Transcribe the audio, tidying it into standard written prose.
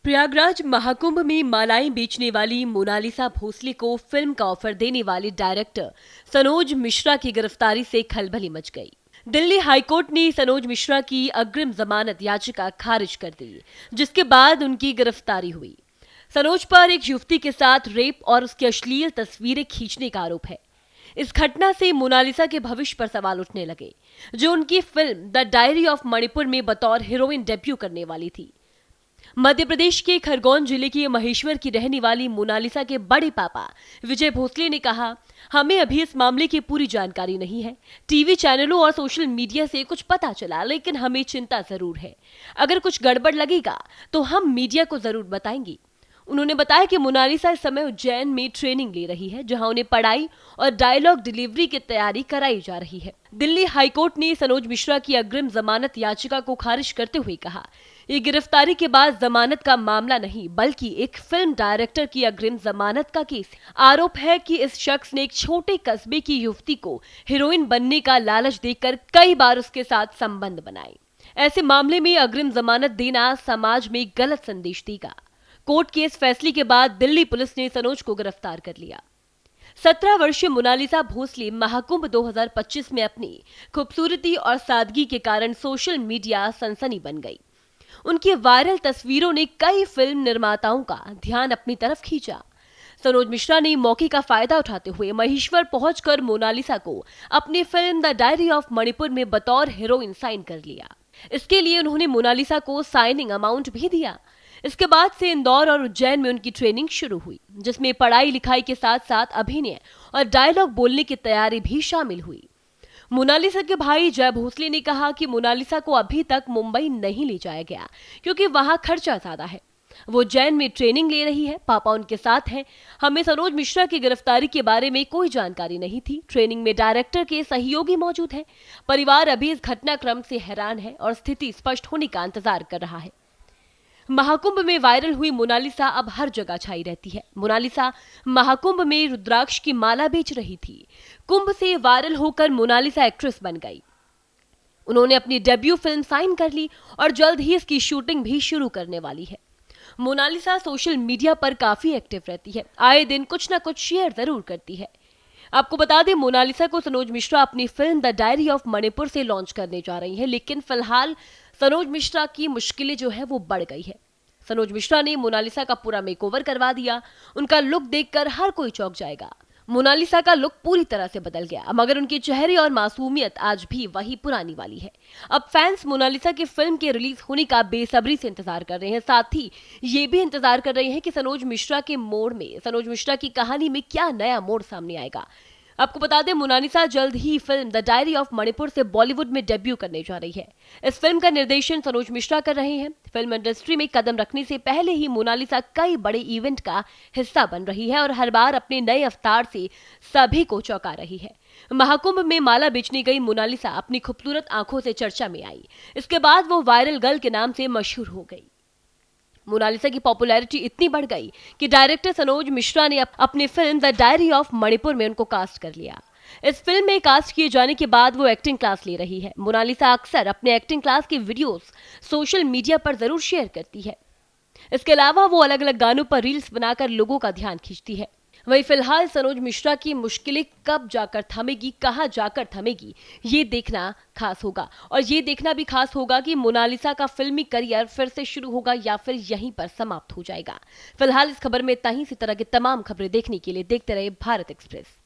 प्रयागराज महाकुंभ में मालाएं बेचने वाली मोनालिसा भोसले को फिल्म का ऑफर देने वाले डायरेक्टर सनोज मिश्रा की गिरफ्तारी से खलबली मच गई। दिल्ली हाईकोर्ट ने सनोज मिश्रा की अग्रिम जमानत याचिका खारिज कर दी, जिसके बाद उनकी गिरफ्तारी हुई। सनोज पर एक युवती के साथ रेप और उसकी अश्लील तस्वीरें खींचने का आरोप है। इस घटना से मोनालिसा के भविष्य पर सवाल उठने लगे, जो उनकी film the diary of Manipur में बतौर हीरोइन डेब्यू करने वाली थी। मध्य प्रदेश के खरगोन जिले के महेश्वर की रहने वाली मोनालिसा के बड़े पापा विजय भोसले ने कहा, हमें अभी इस मामले की पूरी जानकारी नहीं है। टीवी चैनलों और सोशल मीडिया से कुछ पता चला, लेकिन हमें चिंता जरूर है। अगर कुछ गड़बड़ लगेगा तो हम मीडिया को जरूर बताएंगे। उन्होंने बताया कि मोनालिसा इस समय उज्जैन में ट्रेनिंग ले रही है, जहां उन्हें पढ़ाई और डायलॉग डिलीवरी की तैयारी कराई जा रही है। दिल्ली हाईकोर्ट ने सनोज मिश्रा की अग्रिम जमानत याचिका को खारिज करते हुए कहा, ये गिरफ्तारी के बाद जमानत का मामला नहीं, बल्कि एक फिल्म डायरेक्टर की अग्रिम जमानत का केस। आरोप है कि इस शख्स ने एक छोटे कस्बे की युवती को हीरोइन बनने का लालच देकर कई बार उसके साथ संबंध बनाए। ऐसे मामले में अग्रिम जमानत देना समाज में गलत संदेश देगा। कोर्ट के इस फैसले के बाद दिल्ली पुलिस ने सनोज को गिरफ्तार कर लिया। 17 वर्षीय मोनालिसा भोसले महाकुंभ 2025 में अपनी खूबसूरती और सादगी के कारण सोशल मीडिया सनसनी बन गई। उनकी वायरल तस्वीरों ने कई फिल्म निर्माताओं का ध्यान अपनी तरफ खींचा। सनोज मिश्रा ने मौके का फायदा उठाते हुए महेश्वर पहुंचकर मोनालिसा को अपनी film the diary of Manipur में बतौर हीरोइन साइन कर लिया। इसके लिए उन्होंने मोनालिसा को साइनिंग अमाउंट भी दिया। इसके बाद से इंदौर और उज्जैन में उनकी ट्रेनिंग शुरू हुई, जिसमें पढ़ाई लिखाई के साथ साथ अभिनय और डायलॉग बोलने की तैयारी भी शामिल हुई। मोनालिसा के भाई जय भोसले ने कहा कि मोनालिसा को अभी तक मुंबई नहीं ले जाया गया, क्योंकि वहां खर्चा ज्यादा है। वो उज्जैन में ट्रेनिंग ले रही है, पापा उनके साथ हैं। हमें सनोज मिश्रा की गिरफ्तारी के बारे में कोई जानकारी नहीं थी। ट्रेनिंग में डायरेक्टर के सहयोगी मौजूद हैं। परिवार अभी इस घटनाक्रम से हैरान है और स्थिति स्पष्ट होने का इंतजार कर रहा है। महाकुंभ में वायरल हुई मोनालिसा अब हर जगह छाई रहती है। मोनालिसा महाकुंभ में रुद्राक्ष की माला बेच रही थी। कुंभ से वायरल होकर मोनालिसा एक्ट्रेस बन गई। उन्होंने अपनी डेब्यू फिल्म साइन कर ली और जल्द ही इसकी शूटिंग भी शुरू करने वाली है। मोनालिसा सोशल मीडिया पर काफी एक्टिव रहती है। आए दिन कुछ ना कुछ शेयर जरूर करती है। आपको बता दें, मोनालिसा को सनोज मिश्रा अपनी film the diary of Manipur से लॉन्च करने जा रही है, लेकिन फिलहाल सनोज मिश्रा की मुश्किलें जो है वो बढ़ गई है। सनोज मिश्रा ने मोनालिसा का पूरा मेकओवर करवा दिया। उनका लुक देखकर हर कोई चौंक जाएगा। मोनालिसा का लुक पूरी तरह से बदल गया, मगर उनके चेहरे और मासूमियत आज भी वही पुरानी वाली है। अब फैंस मोनालिसा की फिल्म के रिलीज होने का बेसब्री से इंतजार कर रहे हैं। साथ ही ये भी इंतजार कर रहे हैं कि सनोज मिश्रा के मोड़ में, सनोज मिश्रा की कहानी में क्या नया मोड़ सामने आएगा। आपको बता दें, मोनालिसा जल्द ही film the diary of Manipur से बॉलीवुड में डेब्यू करने जा रही है। इस फिल्म का निर्देशन सनोज मिश्रा कर रहे हैं। फिल्म इंडस्ट्री में कदम रखने से पहले ही मोनालिसा कई बड़े इवेंट का हिस्सा बन रही है और हर बार अपने नए अवतार से सभी को चौंका रही है। महाकुंभ में माला बेचने गई मोनालिसा अपनी खूबसूरत आंखों से चर्चा में आई। इसके बाद वो वायरल गर्ल के नाम से मशहूर हो गई। मोनालिसा की पॉपुलैरिटी इतनी बढ़ गई कि डायरेक्टर सनोज मिश्रा ने अपनी film the diary of Manipur में उनको कास्ट कर लिया। इस फिल्म में कास्ट किए जाने के बाद वो एक्टिंग क्लास ले रही है। मोनालिसा अक्सर अपने एक्टिंग क्लास के वीडियोस सोशल मीडिया पर जरूर शेयर करती है। इसके अलावा वो अलग अलग गानों पर रील्स बनाकर लोगों का ध्यान खींचती है। वहीं फिलहाल सनोज मिश्रा की मुश्किलें कब जाकर थमेगी, कहां जाकर थमेगी, ये देखना खास होगा। और ये देखना भी खास होगा कि मोनालिसा का फिल्मी करियर फिर से शुरू होगा या फिर यहीं पर समाप्त हो जाएगा। फिलहाल इस खबर में इतना ही। इसी तरह की तमाम खबरें देखने के लिए देखते रहे भारत एक्सप्रेस।